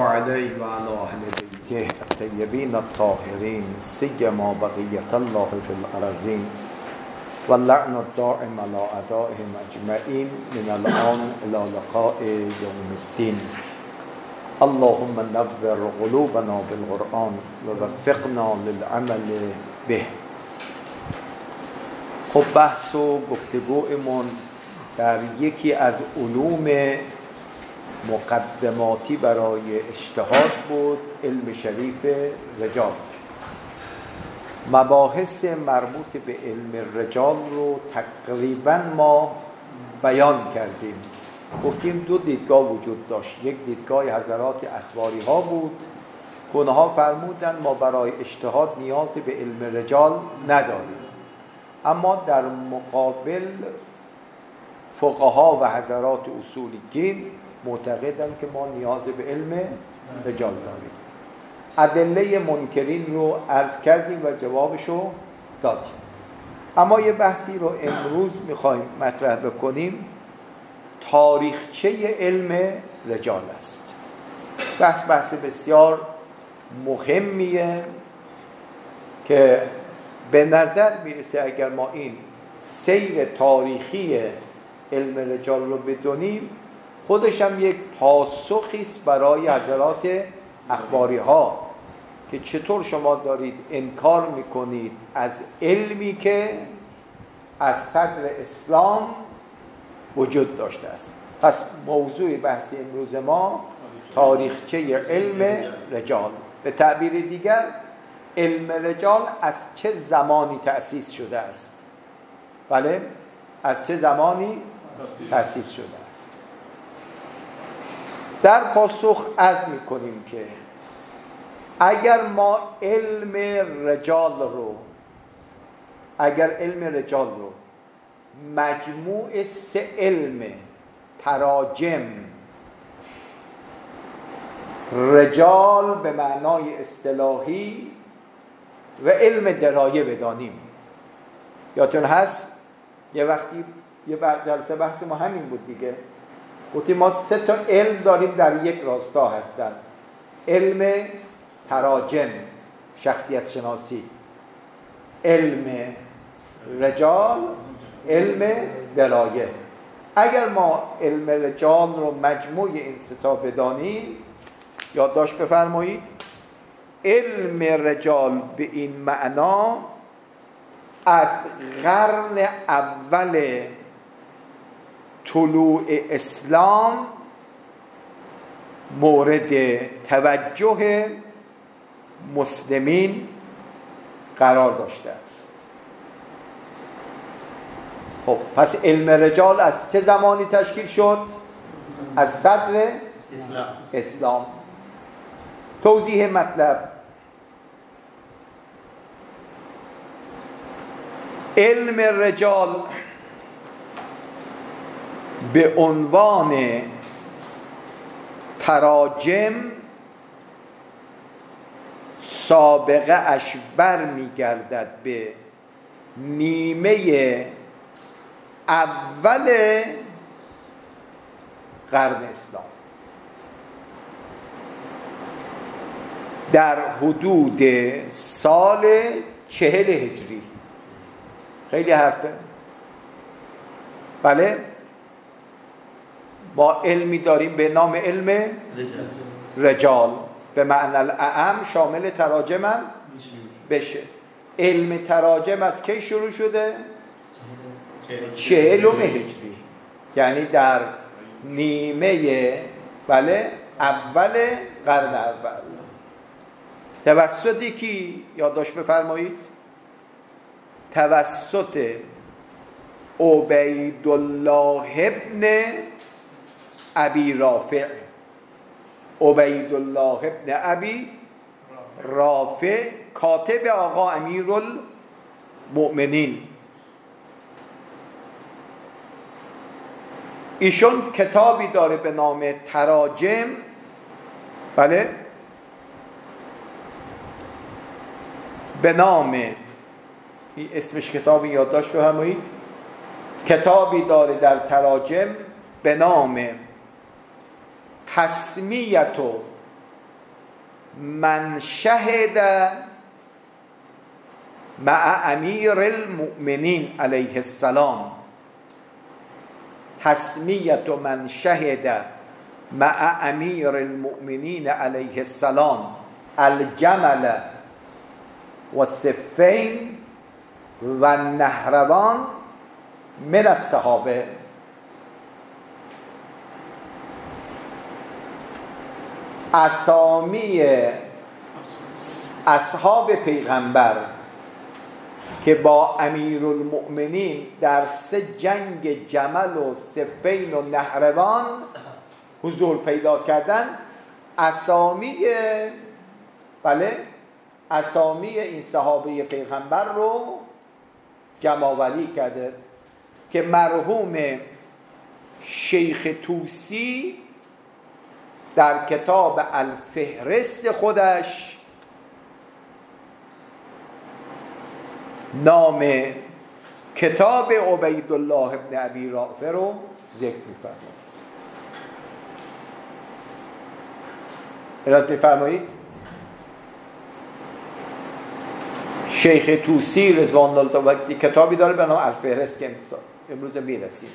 علیه و علی اهل بیته الطیبین الطاهرین سیما بقیة الله فی الارضین واللعن الدائم علی اعدائهم اجمعین من الان الی لقاء یوم الدین. اللهم نور قلوبنا بالقرآن و وفقنا للعمل به. خب بحث و گفتگومون در یکی از علوم مقدماتی برای اجتهاد بود، علم شریف رجال. مباحث مربوط به علم رجال رو تقریبا ما بیان کردیم. گفتیم دو دیدگاه وجود داشت. یک دیدگاه حضرات اخباری ها بود که اونها فرمودن ما برای اجتهاد نیازی به علم رجال نداریم، اما در مقابل فقها و حضرات اصولیین معتقدند که ما نیاز به علم رجال داریم. ادله منکرین رو عرض کردیم و جوابشو دادیم. اما یه بحثی رو امروز میخوایم مطرح بکنیم، تاریخچه علم رجال است. بحث بسیار مهمیه که به نظر میرسه اگر ما این سیر تاریخی علم رجال رو بدونیم، خودش هم یک پاسخی است برای حضرات اخباری ها که چطور شما دارید انکار میکنید از علمی که از صدر اسلام وجود داشته است. پس موضوع بحث امروز ما تاریخچه علم رجال. به تعبیر دیگر علم رجال از چه زمانی تأسیس شده است؟ بله، از چه زمانی تأسیس شده است؟ در پاسخ عرض می‌کنیم که اگر علم رجال رو مجموع سه علم تراجم، رجال به معنای اصطلاحی و علم درایه بدانیم. یادتون هست یه وقتی یه جلسه بحث ما همین بود دیگه، گفتیم ما سه تا علم داریم در یک راستا هستن: علم تراجم شخصیت شناسی، علم رجال، علم درایه. اگر ما علم رجال رو مجموع این سه تا بدانیم، یادداشت بفرمایید، علم رجال به این معنا از قرن اول طلوع اسلام مورد توجه مسلمین قرار داشته است. خب پس علم رجال از چه زمانی تشکیل شد؟ از صدر اسلام. توضیح مطلب: علم رجال به عنوان تراجم سابقه اش برمیگردد به نیمه اول قرن اسلام، در حدود سال 40 هجری. خیلی حرفه. بله، ما علمی داریم به نام علم رجال، به معنی الاعم شامل تراجم هم بشه. علم تراجم از کی شروع شده؟ 40 هجری، یعنی در نیمه اول قرن اول. توسطی کی؟ یادداشت بفرمایید. توسط عبیدالله ابن ابی رافع. عبیدالله ابن ابی رافع کاتب آقا امیرالمؤمنین. ایشون کتابی داره به نام تراجم. بله، به نام اسمش کتابی یادداشت بفرمایید. کتابی داره در تراجم به نام تسمیت من شهد مع امیر المؤمنین علیه السلام. تسمیت من شهد مع امیر المؤمنین علیه السلام الجمل و صفین و نهروان من الصحابه. اسامی اصحاب پیغمبر که با امیرالمؤمنین در 3 جنگ جمل و صفین و نهروان حضور پیدا کردن، اسامی این صحابه پیغمبر رو جمع‌آوری کرده که مرحوم شیخ طوسی در کتاب الفهرست خودش نام کتاب عبیدالله ابن ابی رافع رو ذکر می‌فرماید. ارائه می‌فرمایید. شیخ طوسی رضوان الله تعالی کتابی داره به نام الفهرست که امروز میرسیم.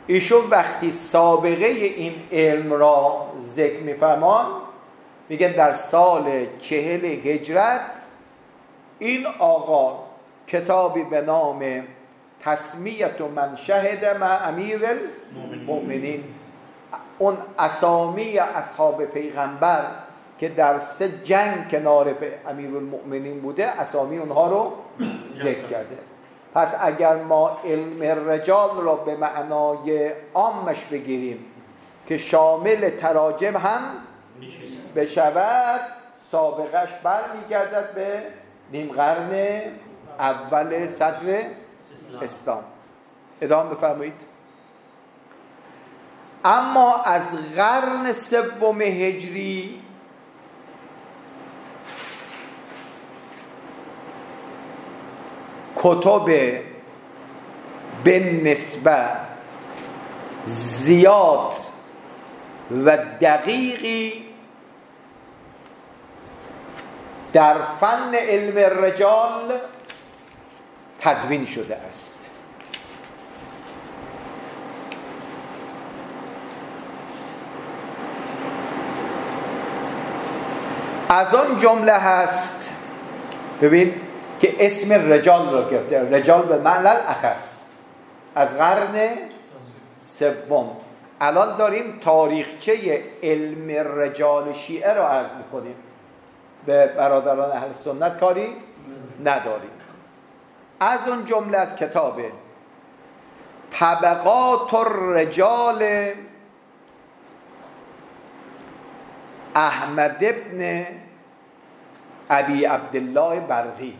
ایشون وقتی سابقه این علم را ذکر می‌فرمان میگن در سال 40 هجرت این آقا کتابی به نام تسمیت من شهد مع امیر المؤمنین، اون اسامی اصحاب پیغمبر که در 3 جنگ کنار امیر المؤمنین بوده، اسامی اونها رو ذکر کرده. پس اگر ما علم رجال را به معنای عامش بگیریم که شامل تراجم هم بشود، سابقش برمیگردد به نیم قرن اول صدر اسلام. ادامه بفرمایید. اما از قرن 3 هجری کتب به نسبت زیاد و دقیقی در فن علم رجال تدوین شده است. از آن جمله هست، ببین که اسم رجال را گرفته، رجال به معنی الاخص، از قرن 3. الان داریم تاریخچه علم رجال شیعه را عرض میکنیم، به برادران اهل سنت کاری نداریم. از اون جمله از کتاب طبقات الرجال احمد ابن ابی عبدالله برقی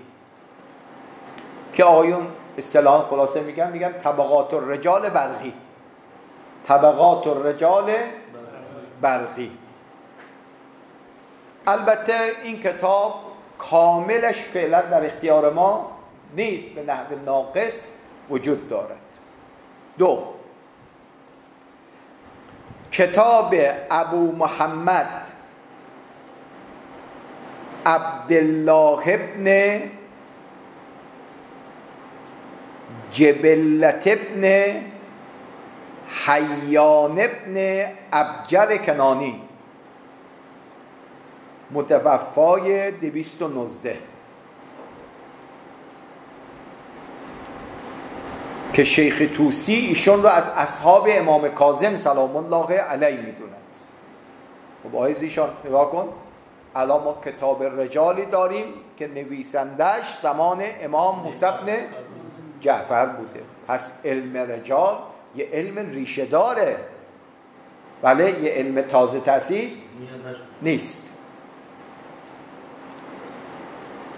که آیون اصطلاحاً خلاصه میگن طبقات الرجال برقی، طبقات الرجال برقی. البته این کتاب کاملش فعلا در اختیار ما نیست، به نحو ناقص وجود دارد. 2. کتاب ابو محمد عبدالله ابن جبلت ابن حیان ابن ابجر کنانی، متوفای 219، که شیخ طوسی ایشون رو از اصحاب امام کاظم سلام الله علیه میدوند. خب آیز ایشان نگاه کن، الان ما کتاب رجالی داریم که نویسندش زمان امام موسی بن جعفر بوده. پس علم رجال یه علم ریشه داره، ولی یه علم تازه تأسیس نیست.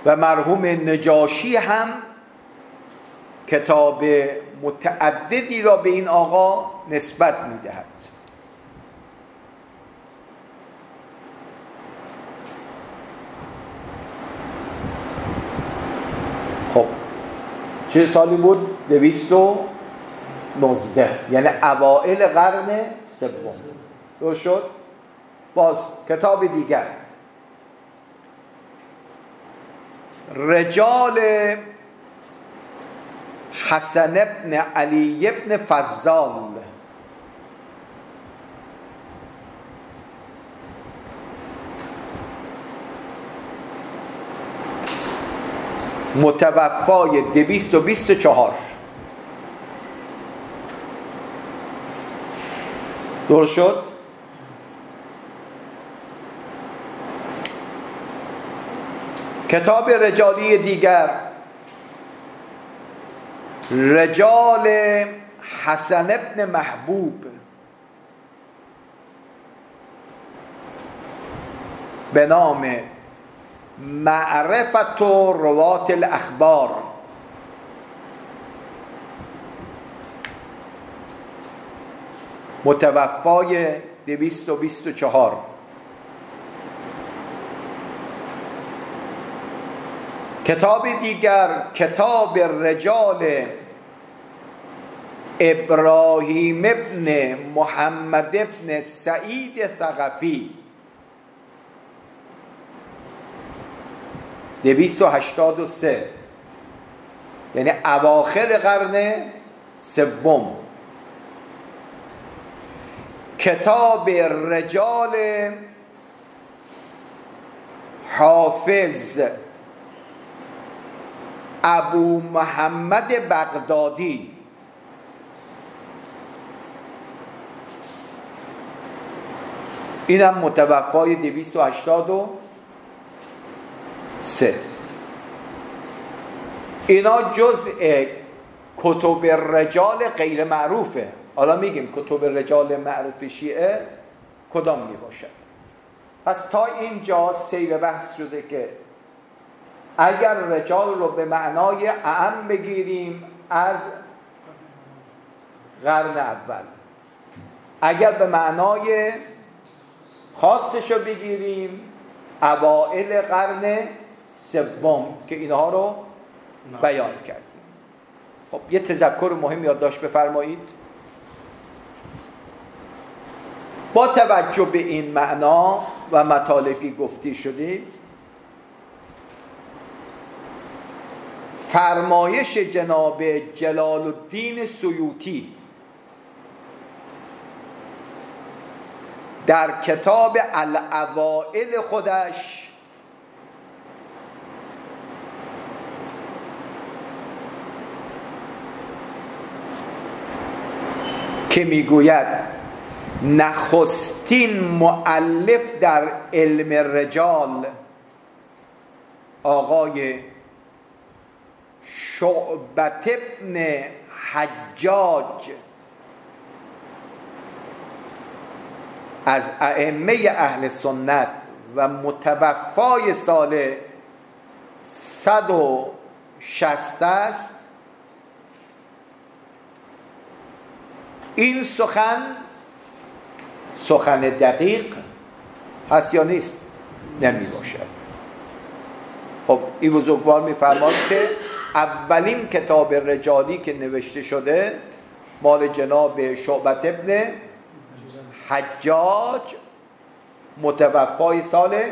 و مرحوم نجاشی هم کتاب متعددی را به این آقا نسبت میدهد. خب چه سالی بود؟ 219، یعنی اوائل قرن 3. درست شد؟ باز کتاب دیگر رجال حسن ابن علی ابن فضال، متوفای 224. درست شد؟ کتاب رجالی دیگر، رجال حسن ابن محبوب به نام معرفت و روات الاخبار، متوفای 224. کتاب دیگر، کتاب رجال ابراهیم ابن محمد ابن سعید ثقفی، 283، یعنی اواخر قرن سوم. کتاب رجال حافظ ابو محمد بغدادی، اینم متوفای 283. اینا جزء کتب رجال غیر معروفه. حالا میگیم کتب رجال معروف شیعه کدام می باشد. پس تا اینجا سیر بحث شده که اگر رجال رو به معنای اعم بگیریم از قرن اول، اگر به معنای خاصش رو بگیریم اوائل قرن سوم که اینها رو بیان کردیم. خب یه تذکر مهم یادداشت بفرمایید. با توجه به این معنا و مطالبی گفته شده، فرمایش جناب جلال الدین سیوطی در کتاب الاوائل خودش که میگوید نخستین مؤلف در علم رجال آقای شعبت ابن حجاج از ائمه اهل سنت و متوفای سال 160 است، این سخن دقیق هست یا نیست؟ نمی باشد. خب این بزرگوار می‌فرماید که اولین کتاب رجالی که نوشته شده مال جناب شعبت ابن حجاج متوفای سال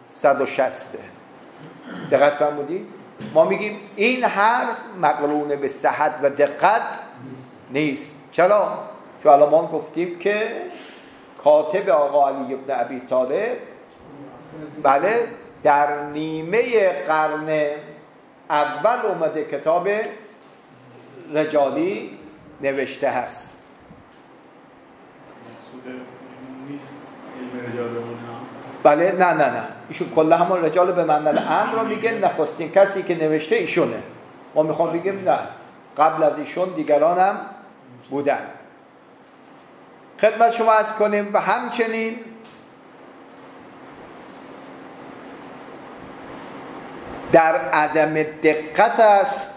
160. دقت فرمودید؟ ما میگیم این حرف مقرون به صحت و دقت نیست. چرا؟ چون الان ما گفتیم که کاتب آقا علی ابن ابی طالب بله در نیمه قرن اول اومده کتاب رجالی نوشته هست. نیست علم رجال بله نه ایشون کلا همون رجال به معنی الامر رو میگه، نخستین کسی که نوشته ایشونه. ما میخوام بگیم نه، قبل از ایشون دیگران هم بودن. خدمت شما عرض کنیم و همچنین در عدم دقت است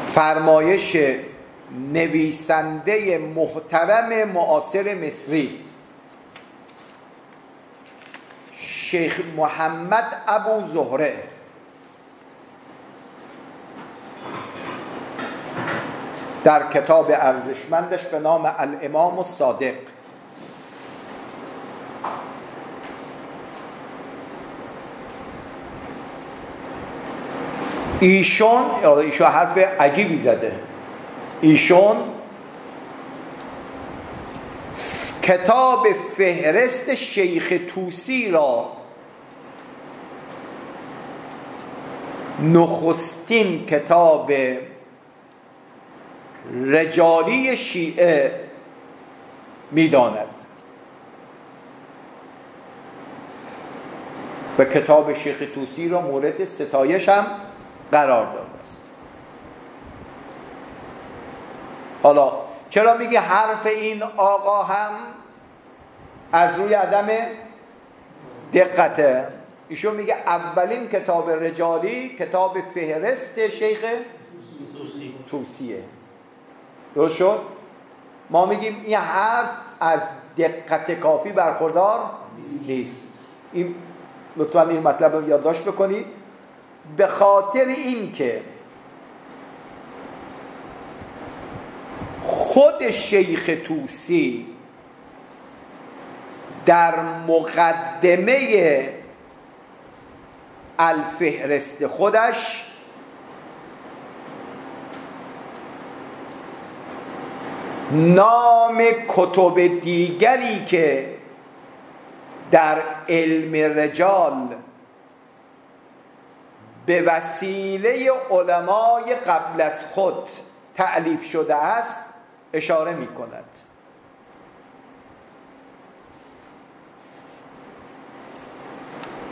فرمایش نویسنده محترم معاصر مصری شیخ محمد ابو زهره در کتاب ارزشمندش به نام الامام الصادق ایشون حرف عجیبی زده. ایشون کتاب فهرست شیخ طوسی را نخستین کتاب رجالی شیعه می‌داند و کتاب شیخ طوسی را مورد ستایش هم قرار داده است. حالا چرا میگه حرف این آقا هم از روی عدم دقته؟ ایشون میگه اولین کتاب رجالی کتاب فهرست شیخ طوسیه. درست شد؟ ما میگیم این حرف از دقت کافی برخوردار نیست. این لطفاً این مطلب رو یادداشت بکنید. به خاطر این که خود شیخ طوسی در مقدمه الفهرست خودش نام کتب دیگری که در علم رجال به وسیله علمای قبل از خود تألیف شده است اشاره می کند.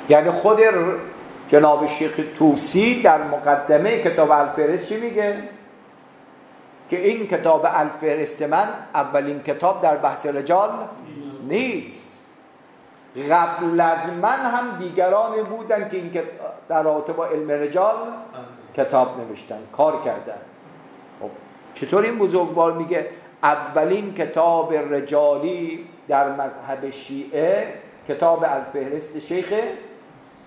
یعنی خود جناب شیخ طوسی در مقدمه کتاب الفهرست چی میگه؟ که این کتاب الفهرست من اولین کتاب در بحث رجال نیست. قبل از من هم دیگران بودن که این در رابطه با علم رجال کتاب نوشتن، کار کردن. چطور این بزرگوار میگه اولین کتاب رجالی در مذهب شیعه کتاب الفهرست شیخ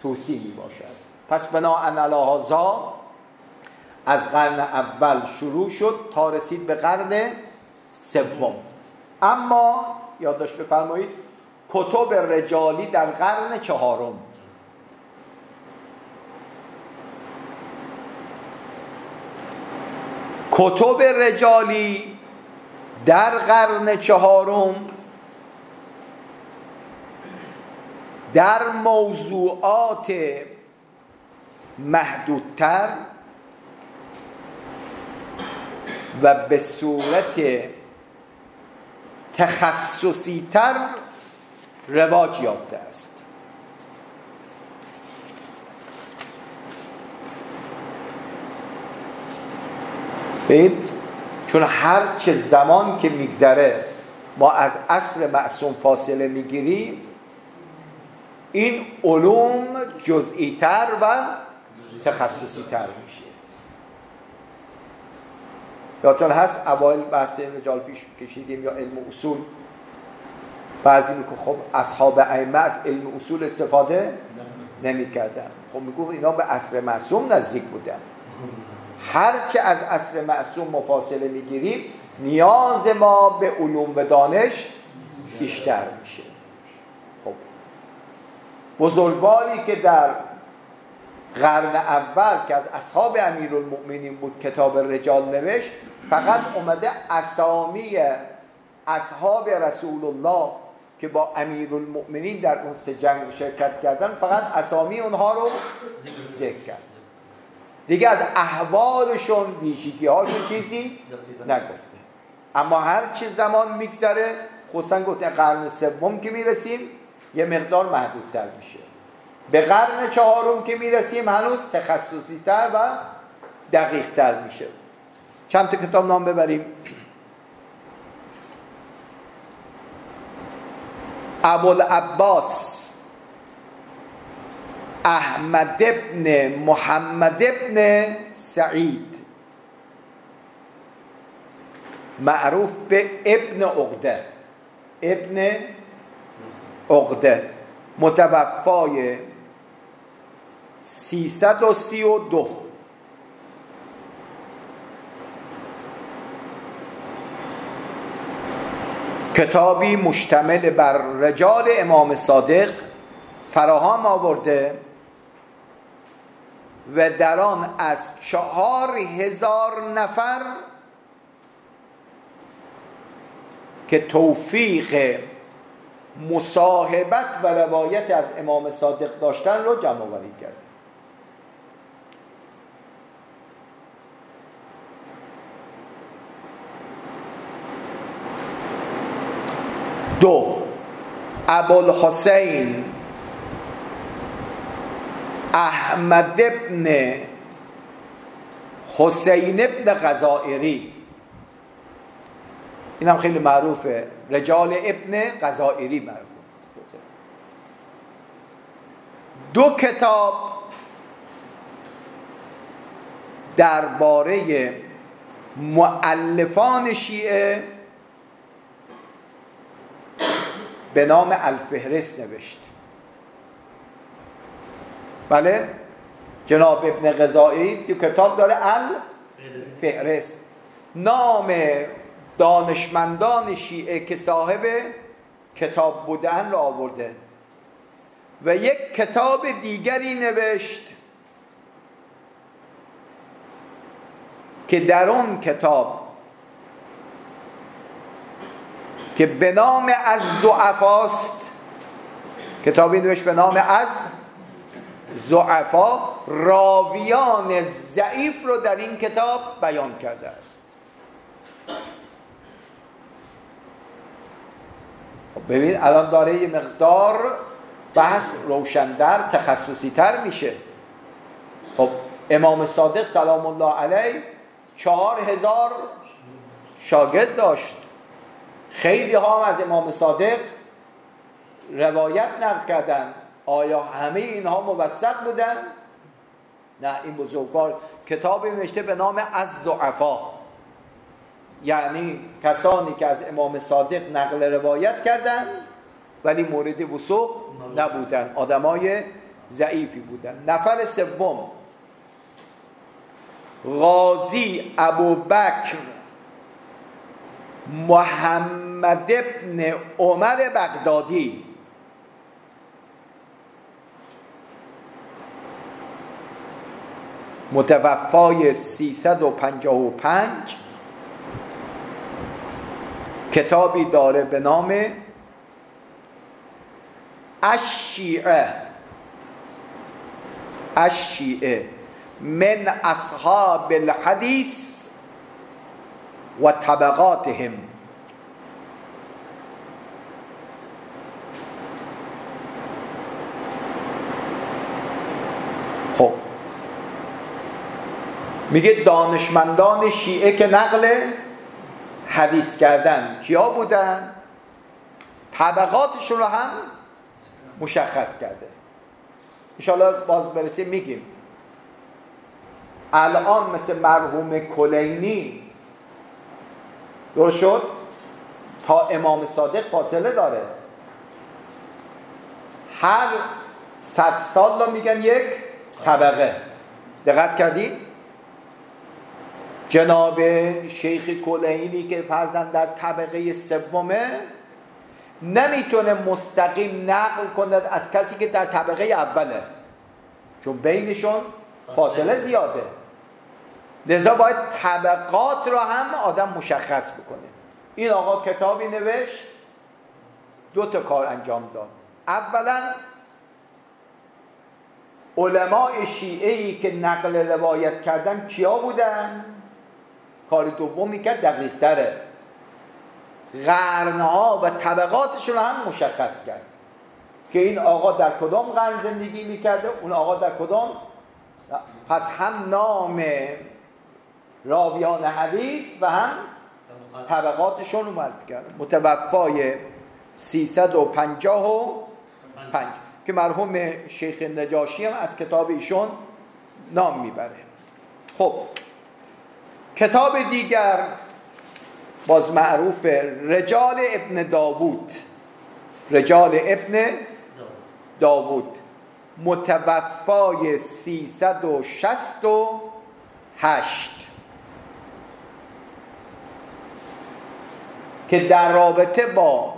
طوسی می باشد؟ پس بناء علی هذا از قرن اول شروع شد تا رسید به قرن سوم. اما یادداشت بفرمایید کتب رجالی در قرن چهارم، کتب رجالی در قرن چهارم در موضوعات محدودتر و به صورت تخصصی تر رواج یافته است. ببین، چون هر چه زمان که میگذره ما از عصر معصوم فاصله میگیریم، این علوم جزئی تر و تخصصی تر میشه. یادتون هست اوایل بحث رجال پیش کشیدیم یا علم اصول، بعضی میگه خب اصحاب ائمه از علم اصول استفاده نمی‌کردن. خب میگه اینا به عصر معصوم نزدیک بودن. هر چه از عصر معصوم مفاصله میگیریم نیاز ما به علوم و دانش بیشتر میشه. خب بزرگواری که در قرن اول که از اصحاب امیرالمؤمنین بود کتاب رجال نوشت، فقط اومده اسامی اصحاب رسول الله که با امیرالمؤمنین در اون سه جنگ شرکت کردن، فقط اسامی اونها رو ذکر کرد. دیگه از احوالشون، ویژگی‌هاشون چیزی نگفته. اما هر چه زمان میگذره، خصوصا گفتن قرن سوم که میرسیم یه مقدار محدودتر میشه. به قرن چهارم که میرسیم هنوز تخصصی تر و دقیق تر میشه. چند تا کتاب نام ببریم. ابوالعباس احمد ابن محمد ابن سعید، معروف به ابن عقده، ابن عقده، متوفای 332. کتابی مشتمل بر رجال امام صادق فراهم آورده و در آن از 4000 نفر که توفیق مصاحبت و روایت از امام صادق داشتن رو جمع آوری کرد. دو، ابوالحسین احمد ابن حسین ابن غزائری، این هم خیلی معروفه، رجال ابن غزائری معروف. دو کتاب درباره مؤلفان شیعه به نام الفهرست نوشت. بله، جناب ابن غزائری دو کتاب داره، الفهرست، نام دانشمندان شیعه که صاحب کتاب بودن را آورده، و یک کتاب دیگری نوشت که در اون کتاب که به نام از ضعفاست، کتابی نوشت به نام از ضعفا، راویان ضعیف رو در این کتاب بیان کرده است. خب ببین الان داره یه مقدار بحث روشندر تخصصی تر میشه. خب امام صادق سلام الله علیه 4000 شاگرد داشت، خیلی ها از امام صادق روایت نقل کردن. آیا همه اینها موثق بودن؟ نه، این بزرگوار کتابی نوشته به نام از ضعفا، یعنی کسانی که از امام صادق نقل روایت کردن ولی مورد وثوق نبودن، آدمای ضعیفی بودن. نفر سوم قاضی ابوبکر محمد ابن عمر بغدادی، متوفای 355، کتابی داره به نام الشیعه من اصحاب الحدیث و طبقاتهم. خب میگه دانشمندان شیعه که نقل حدیث کردن کیا بودن؟ طبقاتشون رو هم مشخص کرده. انشاءالله باز برسیم میگیم. الان مثل مرحوم کلینی درست شد، تا امام صادق فاصله داره، هر 100 سال رو میگن یک طبقه. دقت کردید؟ جناب شیخ کلینی که فرضاً در طبقه سومه نمیتونه مستقیم نقل کند از کسی که در طبقه اوله، چون بینشون فاصله زیاده، لذا باید طبقات را هم آدم مشخص بکنه. این آقا کتابی نوشت، 2 تا کار انجام داد. اولا علماء شیعه‌ای که نقل روایت کردن کیا بودن؟ کار دومی که دقیق تره، قرنها و طبقاتشون رو هم مشخص کرد که این آقا در کدام قرن زندگی میکرده، اون آقا در کدام. پس هم نام راویان حدیث و هم طبقاتشون رو معرفی کرد. متوفای 355 که مرحوم شیخ نجاشی هم از کتاب ایشون نام میبره. خب کتاب دیگر باز معروف، رجال ابن داوود، رجال ابن داوود، متوفای 368 که در رابطه با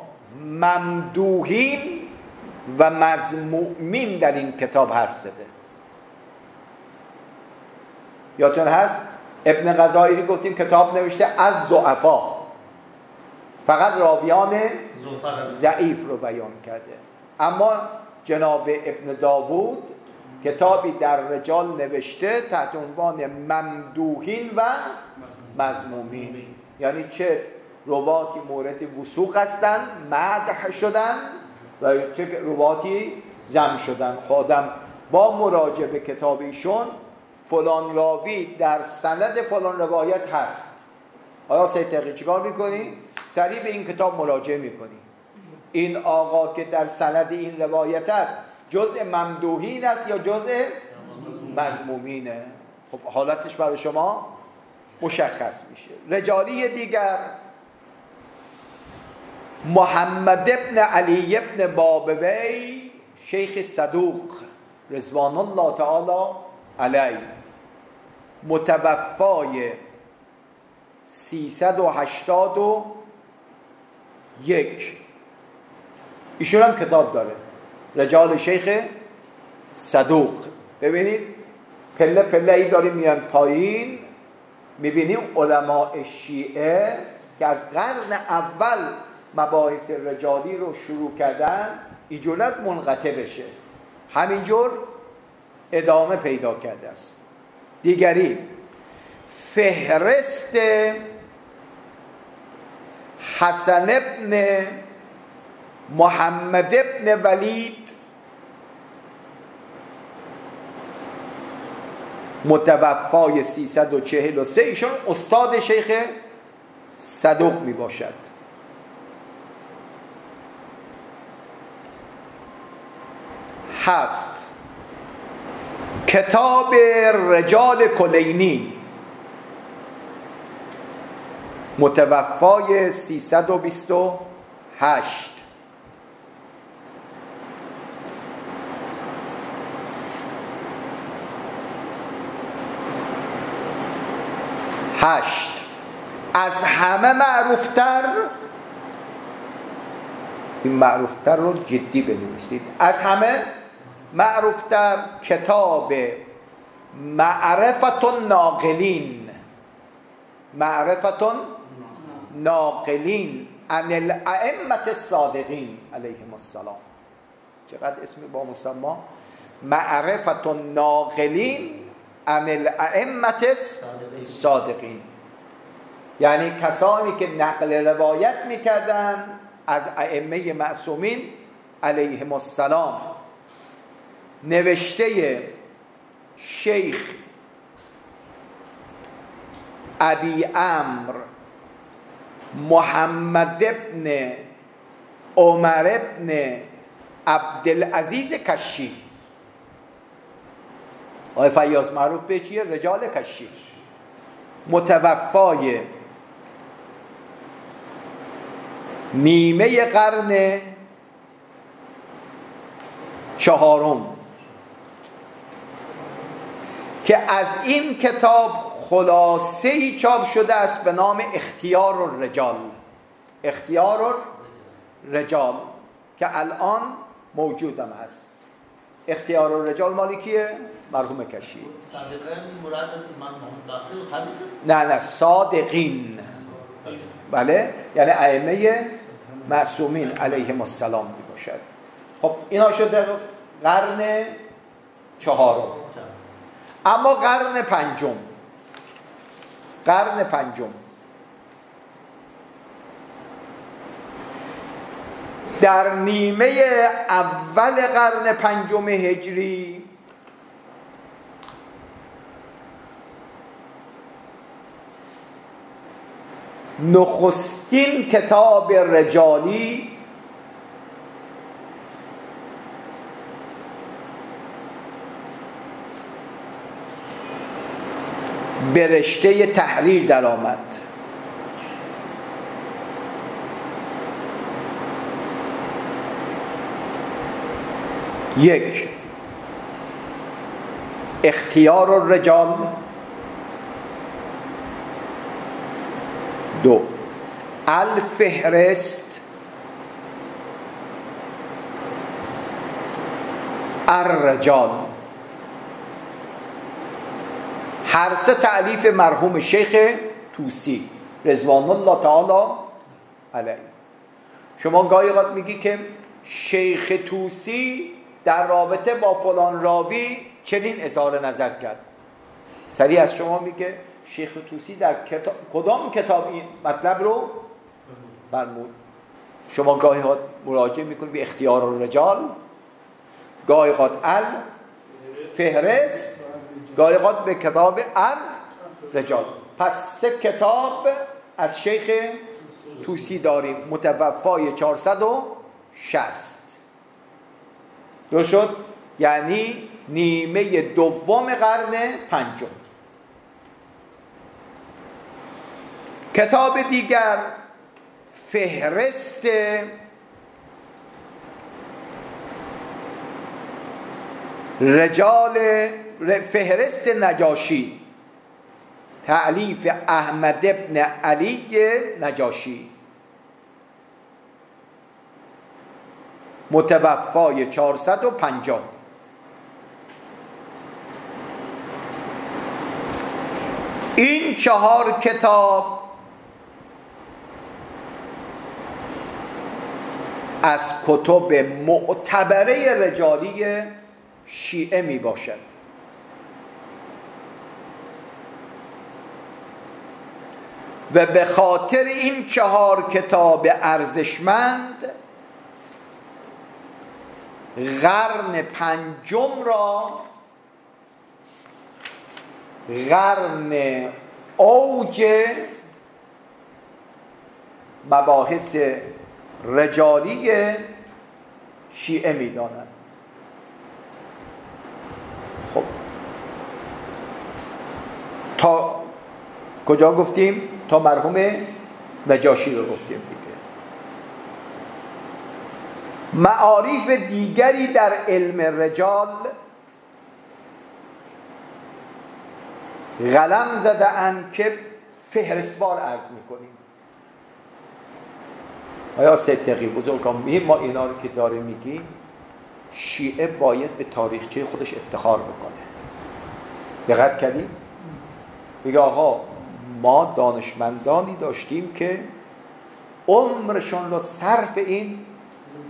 ممدوحین و مذمومین در این کتاب حرف زده. یادتون هست ابن غزالی گفتیم کتاب نوشته از ضعفا، فقط راویان ضعیف رو بیان کرده. اما جناب ابن داوود کتابی در رجال نوشته تحت عنوان ممدوحین و مذمومین، یعنی چه رواتی مورد وثوق هستن مدح شدن و چه رواتی ذم شدن. خودم با مراجعه به کتاب ایشون فلان راوی در سند فلان روایت هست، حالا 3 دقیقه چیکار میکنی؟ سریع به این کتاب مراجعه میکنی، این آقا که در سند این روایت است جزء ممدوحین است یا جزء مذمومینه. خب حالتش برای شما مشخص میشه. رجالی دیگر محمد ابن علی ابن بابوی شیخ صدوق رضوان الله تعالی علیه، متوفای 381. ایشون هم کتاب داره رجال شیخ صدوق. ببینید پله پله ای داریم میان پایین، میبینیم علماء شیعه که از قرن اول مباحث رجالی رو شروع کردن اینجورت منقطع بشه، همینجور ادامه پیدا کرده است. دیگری فهرست حسن ابن محمد ابن ولید متوفای 343. ایشون استاد شیخ صدوق می باشد. 7 کتاب رجال کلینی متوفای 328. 8 از همه معروفتر، این معروفتر رو جدی بنویسید، از همه معروفتر کتاب معرفت الناقلین، معرفت الناقلین عن الائمة الصادقین علیهم السلام. چقدر اسم با مسمى، معرفت الناقلین عن الائمة الصادقین، یعنی کسانی که نقل روایت میکردن از ائمه معصومین علیهم السلام. نوشته شیخ ابی عمرو محمد ابن عمر ابن عبدالعزیز کشی. آقای فیاض معروف به چیه؟ رجال کشی. متوفای نیمه قرن 4 که از این کتاب خلاصه‌ای چاپ شده است به نام اختیار الرجال. اختیار الرجال که الان موجودم هست. اختیار الرجال مالی کیه؟ مرحوم کشی. صادقین مراد از امام محمد باقر صادق؟ نه صادقین، بله، یعنی ائمه معصومین علیهم السلام می باشد. خب اینا شده قرن 4. اما قرن 5، قرن 5 در نیمه اول قرن 5 هجری نخستین کتاب رجالی به رشته تحریر در آمد. یک، اختیار الرجال. 2، الفهرست الرجال. 8، هر سه تألیف مرحوم شیخ طوسی رضوان الله تعالی علیه. شما گاهی اوقات میگی که شیخ طوسی در رابطه با فلان راوی چنین اظهار نظر کرد، سریع از شما میگه شیخ طوسی در کدام کتاب این مطلب رو فرمود. شما گاهی اوقات مراجعه میکنید به اختیار الرجال، گاهی اوقات الفهرست، گاهی اوقات به کتاب الرجال. پس سه کتاب از شیخ طوسی داریم، متوفای 460. درست شد؟ یعنی نیمه دوم قرن پنجم. کتاب دیگر فهرست فهرست نجاشی، تألیف احمد ابن علی نجاشی، متوفای 450. این 4 کتاب از کتب معتبره رجالی شیعه می باشد. و به خاطر این 4 کتاب ارزشمند قرن پنجم را قرن اوج مباحث رجالی شیعه می دانند. خب تا کجا گفتیم؟ تا مرحوم نجاشی رو گفتیم دیگه. معارف دیگری در علم رجال قلم زده اند که فهرستوار عرض میکنیم. آیا صدقی بزرگان ما اینا رو که داره میگیم، شیعه باید به تاریخچه خودش افتخار بکنه. دقت کردیم؟ میگه آقا ما دانشمندانی داشتیم که عمرشون رو صرف این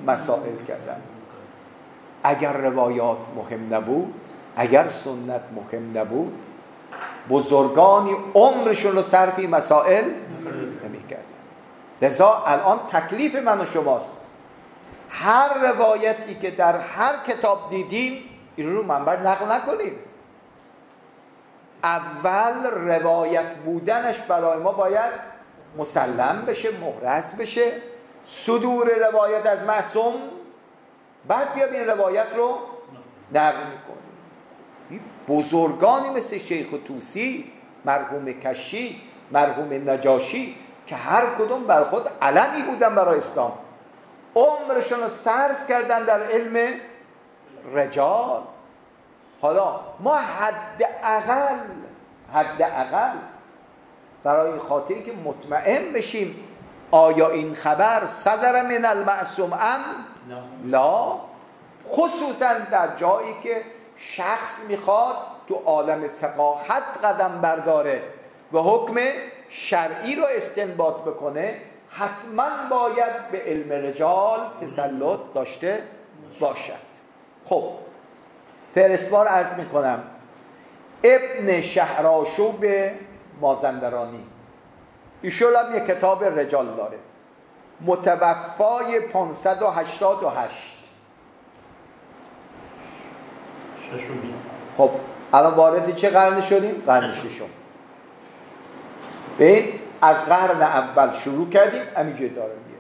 مسائل کردن. اگر روایات مهم نبود، اگر سنت مهم نبود، بزرگانی عمرشون رو صرف این مسائل نمی کردن. لذا الان تکلیف من و شماست، هر روایتی که در هر کتاب دیدیم این رو منبر نقل نکنیم. اول روایت بودنش برای ما باید مسلم بشه، محرز بشه، صدور روایت از معصوم، بعد بیا این روایت رو نقل میکنیم. بزرگانی مثل شیخ طوسی، مرحوم کشی، مرحوم نجاشی که هر کدوم بر خود علمی بودن برای اسلام، عمرشون رو صرف کردن در علم رجال. حالا ما حداقل برای این خاطری که مطمئن بشیم آیا این خبر صدر من المعصوم ام لا، خصوصا در جایی که شخص میخواد تو عالم فقاهت قدم برداره و حکم شرعی رو استنباط بکنه، حتما باید به علم رجال تسلط داشته باشد. خب فهرستوار عرض میکنم. ابن شهرآشوب مازندرانی، ایشون هم یک کتاب رجال داره، متوفای 588. خب الان وارد چه قرن شدیم؟ قرن ششم. ببین از قرن اول شروع کردیم، همینجا داره میاد.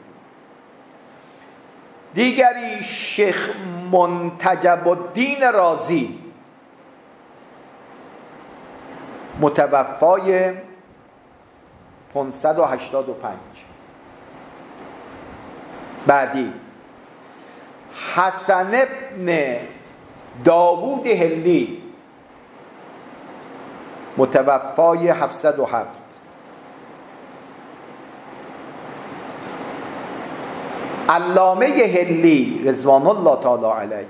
دیگری شیخ منتجب الدین رازی، متوفای 585. بعدی حسن ابن داوود هلی، متوفای 707. علامه هلی رضوان الله تعالی علیه،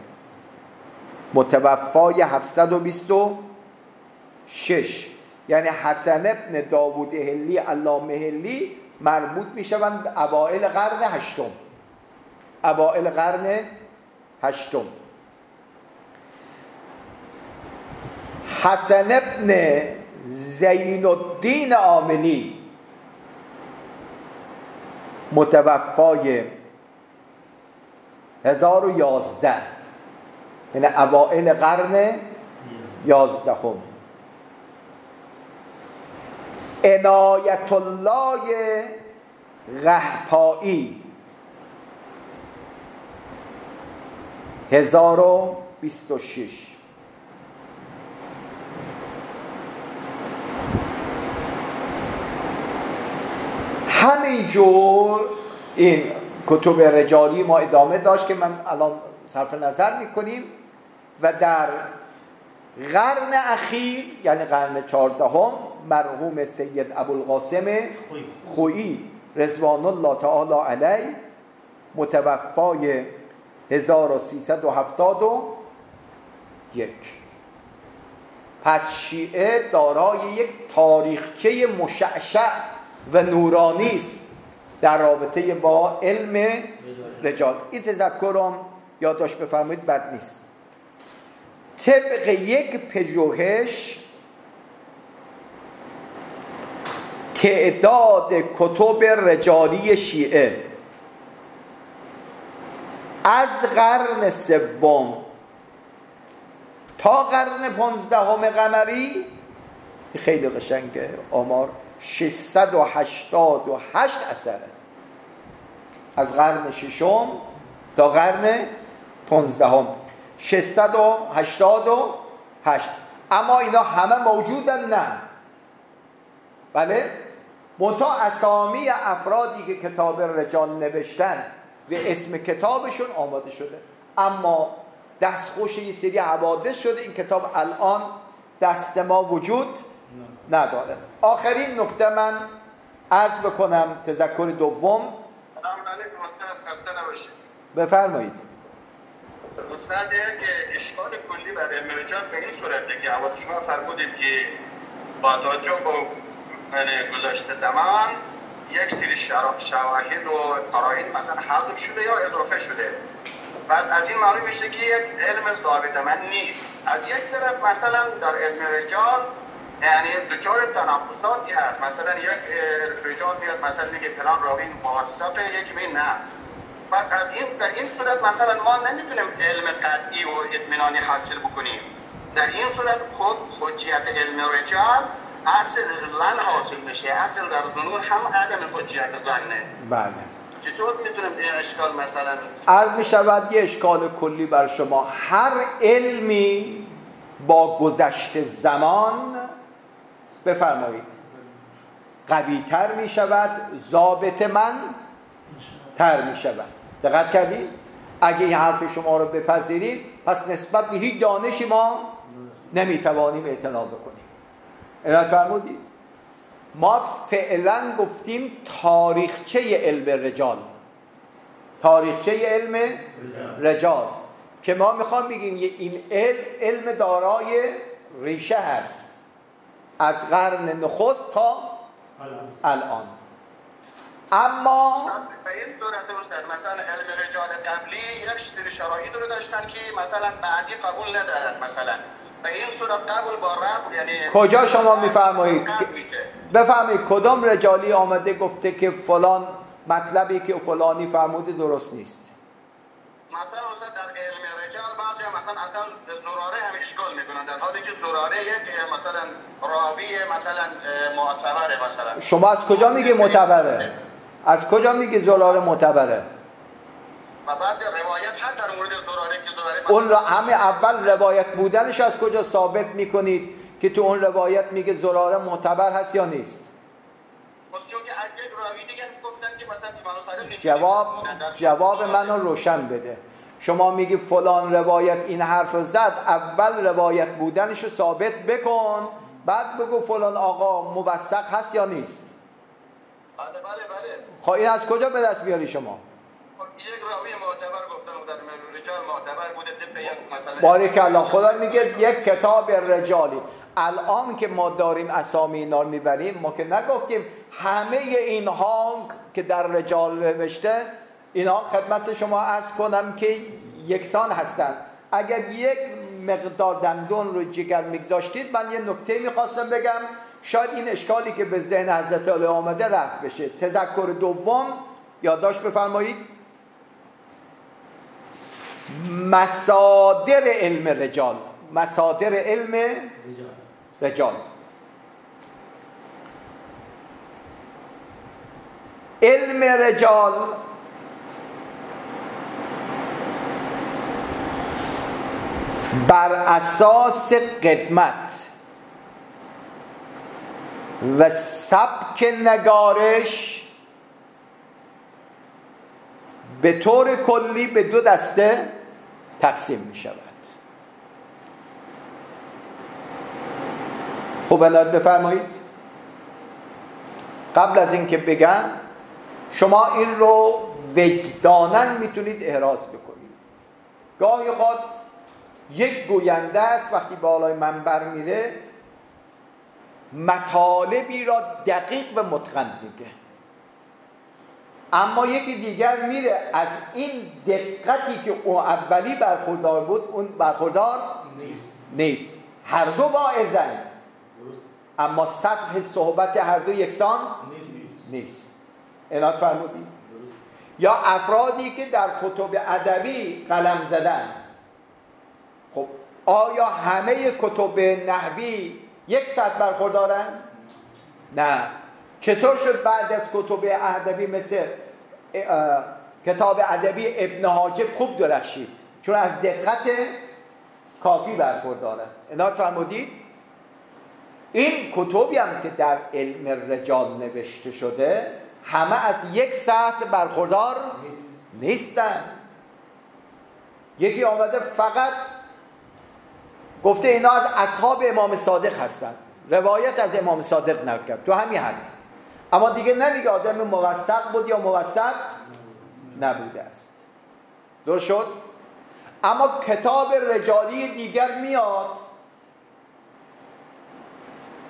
متوفای 726. یعنی حسن ابن داوود هلی علامه هلی مربوط میشوند به اوائل قرن هشتم. اوائل قرن هشتم. حسن ابن زین الدین عاملی متوفای 1011، یعنی اوائل قرن 11. عنایت الله قحطایی 1026. همینجور این کتب رجالی ما ادامه داشت که من الان صرف نظر میکنیم و در قرن اخیر یعنی قرن 14 مرحوم سید ابوالقاسم خویی رضوان الله تعالی علیه متوفای 1371. پس شیعه دارای یک تاریخچه مشعشع و نورانی است در رابطه با علم رجال. این تذکرم یادداشت بفرمایید بد نیست. طبق یک پژوهش تعداد کتب رجالی شیعه از قرن سوم تا قرن 15 قمری خیلی قشنگه، آمار 688 اثره از قرن ششم تا قرن 15. 688. اما اینا همه موجودن؟ نه. بله، منتها اسامی افرادی که کتاب رجال نوشتن و اسم کتابشون آماده شده، اما دستخوش یه سری حوادث شده. این کتاب الان دست ما وجود نداره. آخرین نکته من عرض بکنم، تذکر دوم. سلام علیکم استاد، خسته نباشید. بفرمایید. استاد، یک اشکال کلی بر علم رجال به این صورته که اول شما فرمودید که با توجه به گذشته زمان یک سری شواهد و قرائن مثلا حذف شده یا اضافه شده. پس از این معلوم میشه که یک علم ثابت من نیست. از یک طرف مثلا در علم رجال یعنی دچار تناقضاتی هست. مثلا یک رجال میاد مثلا میگه فلان راوی موثقه، یک میگه نه. پس از این در این صورت مثلا ما نمیتونیم علم قطعی و اطمینانی حاصل بکنیم. در این صورت حجیت علم رجال اصل ظن حاصل میشه، اصل در ظنون هم عدم حجیت ظنه. بله. چطور میتونیم این اشکال مثلا عرض میشود یه اشکال کلی بر شما. هر علمی با گذشت زمان بفرمایید قوی تر میشود، ضابط من تر میشود. دقت کردید؟ اگه این حرف شما رو بپذیریم پس نسبت به هیچ دانشی ما نمیتوانیم اعتنا بکنیم. عنایت فرمودید؟ ما فعلا گفتیم تاریخچه علم رجال، تاریخچه علم رجال که ما میخوام بگیم این علم دارای ریشه هست از قرن نخست تا الان. اما به این صورت استاد مثلا علم رجال قبلی یک سری شرایط رو داشتن که مثلا بعدی قبول ندارن. مثلا به این صورت قبول با رب یعنی کجا شما میفرمایید؟ بفرمایید کدام رجالی آمده گفته که فلان مطلبی که فلانی فرموده درست نیست؟ مثلا استاد در علم رجال بعضی مثلا اصلا زراره هم اشکال میکنن، در حالی که زراره یک مثلا راوی مثلا معتبره. مثلا شما از کجا میگی معتبره؟ از کجا میگی زراره معتبره؟ و بعضی روایت هست در مورد زراره که زراره اون را همه اول روایت بودنش از کجا ثابت میکنید که تو اون روایت میگه زراره معتبر هست یا نیست؟ چون که از یک راوی دیگه گفتن که مثلا جواب منو روشن بده. شما میگی فلان روایت این حرف زد، اول روایت بودنش رو ثابت بکن، بعد بگو فلان آقا موثق هست یا نیست. بله. خب این از کجا به دست بیاری شما؟ یک راوی معتبر گفتن و در رجال معتبر بوده طبق یک مثلا بارک الله. خدا میگه یک کتاب رجالی. الان که ما داریم اسامی اینا رو میبریم، ما که نگفتیم همه اینها که در رجال نوشته اینا خدمت شما عرض کنم که یکسان هستند. اگر یک مقدار دندون رو جگر میگذاشتید، من یه نکته میخواستم بگم، شاید این اشکالی که به ذهن حضرت علی آمده رفت بشه. تذکر دوم یادداشت بفرمایید. مصادر علم رجال، مصادر علم رجال. علم رجال بر اساس قدمت و سبک نگارش به طور کلی به دو دسته تقسیم می شود. خب عنایت بفرمایید. قبل از اینکه بگم، شما این رو وجداناً میتونید احراز بکنید. گاهی اوقات یک گوینده است وقتی بالای منبر میره مطالبی را دقیق و متقن میگه، اما یکی دیگر میره از این دقتی که اون اولی برخوردار بود اون برخوردار نیست. هر دو واعظن، اما سطح صحبت هر دو یکسان نیست. عنایت فرمودید. یا افرادی که در کتب ادبی قلم زدن، خب آیا همه کتب نحوی یک سطح برخوردارن؟ نه. چطور شد بعد از کتب ادبی مثل کتاب ادبی ابن حاجب خوب درخشید؟ چون از دقت کافی برخوردار است. عنایت فرمودید. این کتبی هم که در علم رجال نوشته شده همه از یک سطح برخوردار نیستن. یکی آمده فقط گفته اینا از اصحاب امام صادق هستن، روایت از امام صادق نقل کرد تو همین حد، اما دیگه نمیگه آدم موثق بود یا موثق نبوده است. درست شد؟ اما کتاب رجالی دیگر میاد،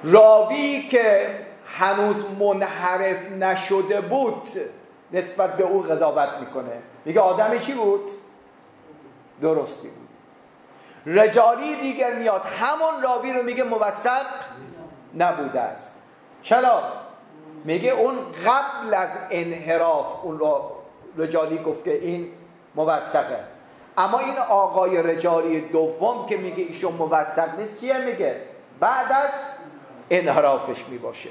راوی که هنوز منحرف نشده بود نسبت به او قضاوت میکنه، میگه آدم چی بود؟ درستی بود. رجالی دیگر میاد همون راوی رو میگه موثق نبوده است. چرا؟ میگه اون قبل از انحراف اون رو رجالی گفت که این موثقه، اما این آقای رجالی دوم که میگه ایشون موثق نیست چیه؟ میگه بعد از انحرافش میباشه.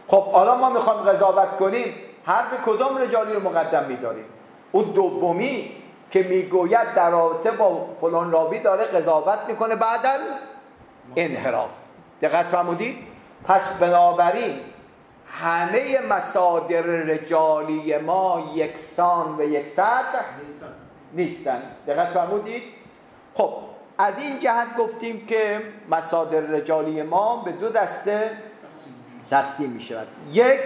خب حالا ما میخوام قضاوت کنیم، حرف کدام رجالی رو مقدم میداریم؟ اون دومی که میگوید در رابطه با فلان راوی داره قضاوت میکنه بعد از انحراف. دقت فرمودید؟ پس بنابراین همه مصادر رجالی ما یکسان و یک سطح نیستن. دقت فرمودید؟ خب از این جهت گفتیم که مصادر رجالی ما به دو دسته تقسیم می شود. یک،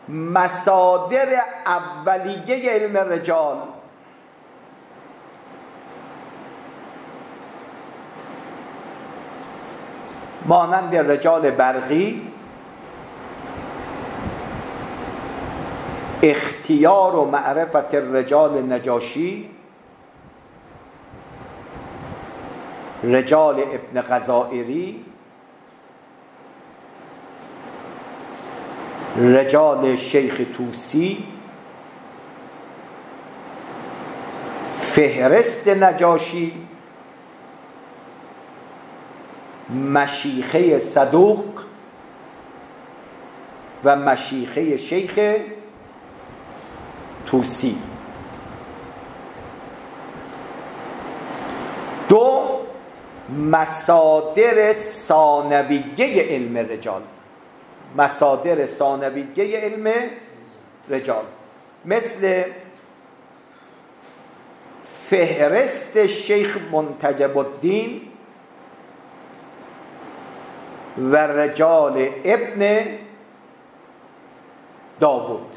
مصادر اولیه علم رجال مانند رجال برقی، اختیار و معرفت رجال نجاشی، رجال ابن غزائری، رجال شیخ توسی، فهرست نجاشی، مشیخه صدوق و مشیخه شیخ توسی. دو، مصادر ثانویه علم رجال، مصادر ثانویه علم رجال مثل فهرست شیخ منتجب الدین و رجال ابن داوود.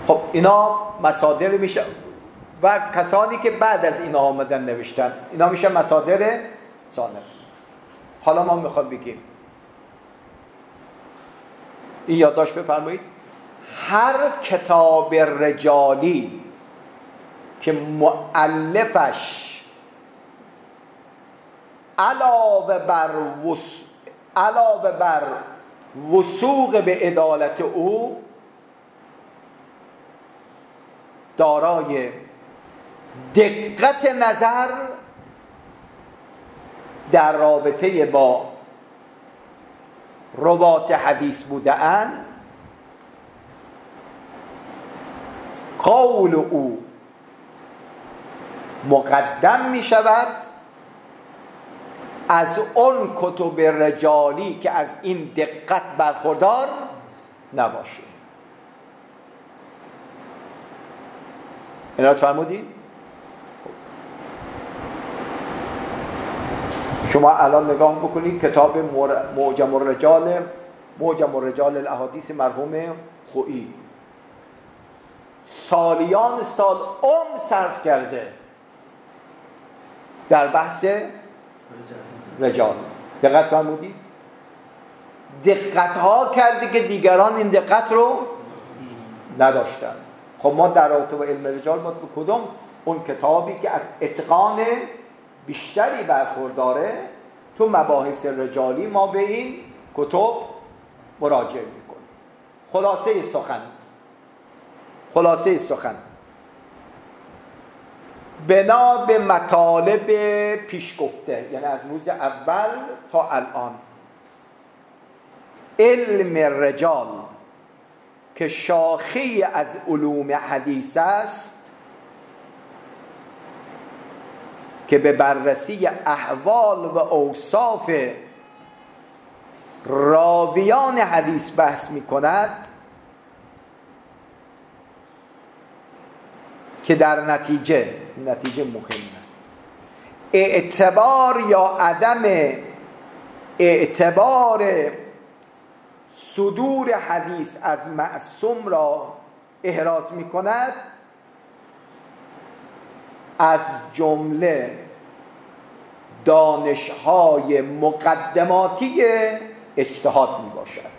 خب اینا مصادر میشه و کسانی که بعد از اینا آمدن نوشتن، اینا میشه مصادر سانف. حالا ما میخوام بگیم این یادداشت بفرمایید، هر کتاب رجالی که مؤلفش علاوه بر وثوق به عدالت او دارای دقت نظر در رابطه با روات حدیث بوده‌اند، قول او مقدم می شود از اون کتب رجالی که از این دقت برخوردار نباشه. اینا فرمودید؟ شما الان نگاه بکنید کتاب معجم الرجال الاحادیث مرحوم خویی، سالیان سال صرف کرده در بحث رجال. دقت فرمودید؟ دقت ها کرده که دیگران این دقت رو نداشتن. خب ما در رابطه با علم رجال باید به کدوم؟ اون کتابی که از اتقان بیشتری برخورداره تو مباحث رجالی ما به این کتب مراجعه میکنیم. خلاصه سخن بنا به مطالب پیش گفته، یعنی از روز اول تا الان، علم رجال که شاخه از علوم حدیث است که به بررسی احوال و اوصاف راویان حدیث بحث می کند، که در نتیجه مهمه اعتبار یا عدم اعتبار صدور حدیث از معصوم را احراز می کند، از جمله دانش‌های مقدماتی اجتهاد می باشد.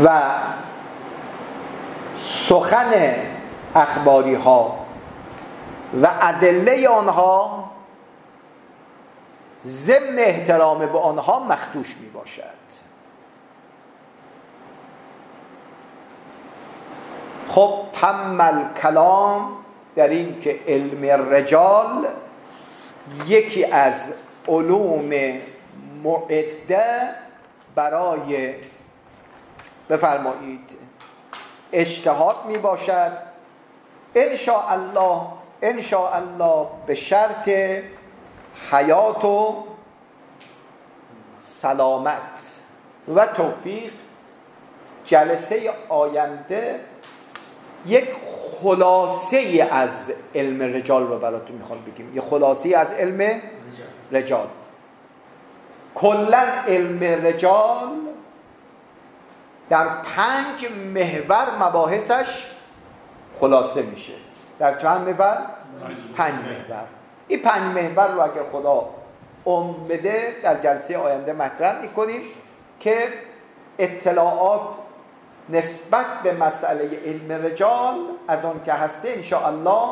و سخن اخباری ها و ادله آنها ضمن احترام به آنها مخدوش می باشد. خب تم الکلام در این که علم رجال یکی از علوم معده برای بفرمایید اجتهاد می باشد، ان شاء الله به شرط حیات و سلامت و توفیق. جلسه آینده یک خلاصه از علم رجال رو براتون میخوام بگیم، یک خلاصه از علم رجال. کلا علم رجال در 5 محور مباحثش خلاصه میشه. در چند محور؟ 5 محور. این 5 محور رو اگر خدا عمر بده در جلسه آینده مطرح میکنیم که اطلاعات نسبت به مسئله علم رجال از آن که هسته انشاءالله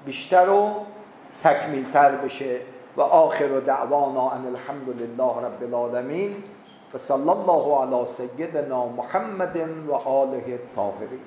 بیشتر و تکمیلتر بشه. و آخر دعوانا ان الحمد لله رب العالمین و صلی الله علی سیدنا محمد و آله الطاهرین.